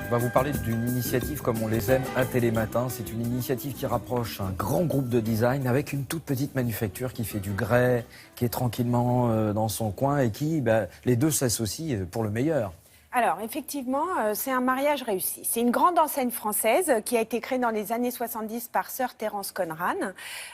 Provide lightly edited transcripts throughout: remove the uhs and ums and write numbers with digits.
On va vous parler d'une initiative comme on les aime à Télématin. C'est une initiative qui rapproche un grand groupe de design avec une toute petite manufacture qui fait du grès, qui est tranquillement dans son coin et qui, les deux s'associent pour le meilleur. Alors, effectivement, c'est un mariage réussi. C'est une grande enseigne française qui a été créée dans les années 70 par Sir Terence Conran,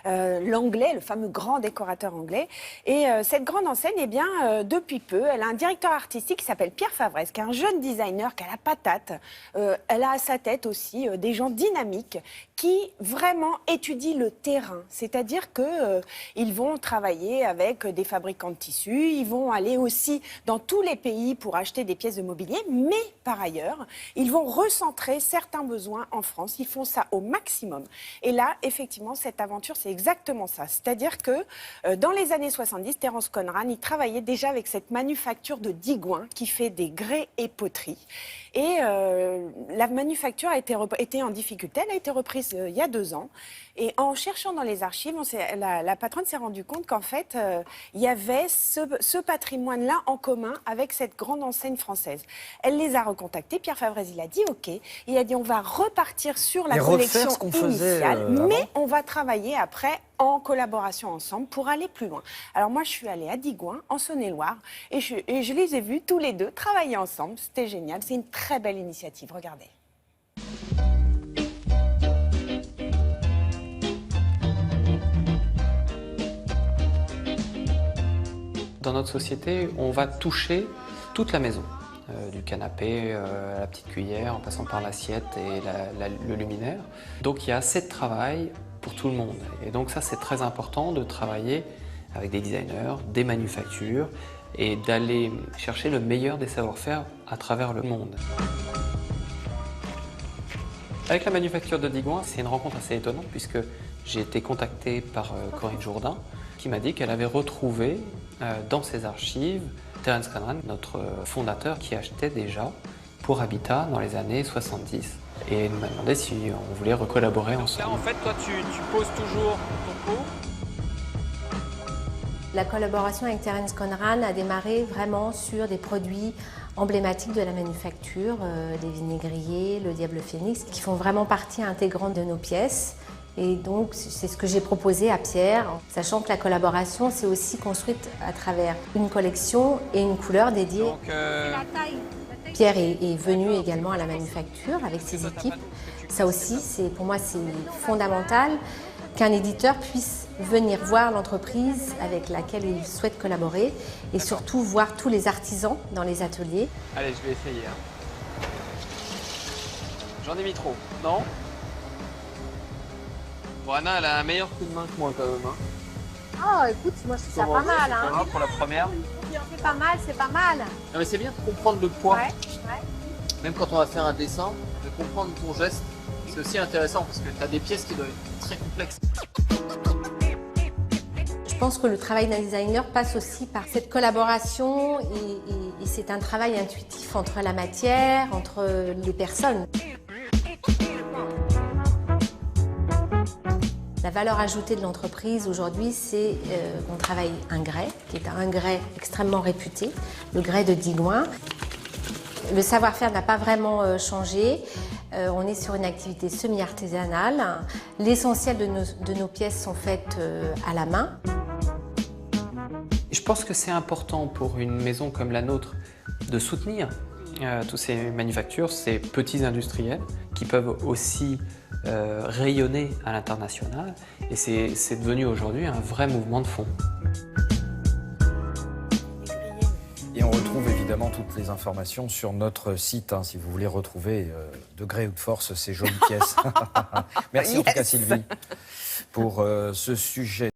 l'anglais, le fameux grand décorateur anglais. Et cette grande enseigne, eh bien, depuis peu, elle a un directeur artistique qui s'appelle Pierre Favresse, qui est un jeune designer qui a la patate. Elle a à sa tête aussi des gens dynamiques qui vraiment étudient le terrain. C'est-à-dire qu'ils vont travailler avec des fabricants de tissus, ils vont aller aussi dans tous les pays pour acheter des pièces de mobilier. Mais par ailleurs, ils vont recentrer certains besoins en France. Ils font ça au maximum. Et là, effectivement, cette aventure, c'est exactement ça. C'est-à-dire que dans les années 70, Terence Conran, il travaillait déjà avec cette manufacture de Digoin qui fait des grès et poteries. Et la manufacture a été en difficulté. Elle a été reprise il y a 2 ans. Et en cherchant dans les archives, la patronne s'est rendue compte qu'en fait, il y avait ce patrimoine-là en commun avec cette grande enseigne française. Elle les a recontactés. Pierre Favresse, il a dit OK. Il a dit on va repartir sur la collection initiale, mais on va travailler après en collaboration ensemble pour aller plus loin. Alors moi, je suis allée à Digoin, en Saône-et-Loire, et je les ai vus tous les deux travailler ensemble. C'était génial. C'est une très belle initiative. Regardez. Dans notre société, on va toucher toute la maison, du canapé à la petite cuillère, en passant par l'assiette et le luminaire. Donc il y a assez de travail pour tout le monde. Et donc ça, c'est très important de travailler avec des designers, des manufactures et d'aller chercher le meilleur des savoir-faire à travers le monde. Avec la manufacture de Digoin, c'est une rencontre assez étonnante puisque j'ai été contacté par Corinne Jourdain qui m'a dit qu'elle avait retrouvé dans ses archives Terence Conran, notre fondateur qui achetait déjà pour Habitat dans les années 70. Et il m'a demandé si on voulait recollaborer ensemble. Là, en fait, toi, tu poses toujours ton pot. La collaboration avec Terence Conran a démarré vraiment sur des produits emblématiques de la manufacture, les vinaigriers, le Diable Phénix, qui font vraiment partie intégrante de nos pièces. Et donc, c'est ce que j'ai proposé à Pierre, sachant que la collaboration s'est aussi construite à travers une collection et une couleur dédiée. Donc, Pierre est venu également à la manufacture avec ses équipes. Ça aussi, pour moi, c'est fondamental qu'un éditeur puisse venir voir l'entreprise avec laquelle il souhaite collaborer et surtout voir tous les artisans dans les ateliers. allez, je vais essayer. Hein. J'en ai mis trop, non? Bon, Anna, elle a un meilleur coup de main que moi quand même. Hein. Oh, écoute, moi je trouve ça pas mal. Hein. Pour la première. C'est pas mal, c'est pas mal. Non, mais c'est bien de comprendre le poids. Ouais. Même quand on va faire un dessin, de comprendre ton geste, c'est aussi intéressant parce que tu as des pièces qui doivent être très complexes. Je pense que le travail d'un designer passe aussi par cette collaboration et c'est un travail intuitif entre la matière, entre les personnes. La valeur ajoutée de l'entreprise aujourd'hui, c'est qu'on travaille un grès, qui est un grès extrêmement réputé, le grès de Digoin. Le savoir-faire n'a pas vraiment changé. On est sur une activité semi-artisanale. L'essentiel de nos pièces sont faites à la main. Je pense que c'est important pour une maison comme la nôtre de soutenir toutes ces manufactures, ces petits industriels qui peuvent aussi rayonner à l'international. Et c'est devenu aujourd'hui un vrai mouvement de fond. Et on retrouve évidemment toutes les informations sur notre site, si vous voulez retrouver de gré ou de force ces jolies pièces. Merci en tout cas Sylvie pour ce sujet.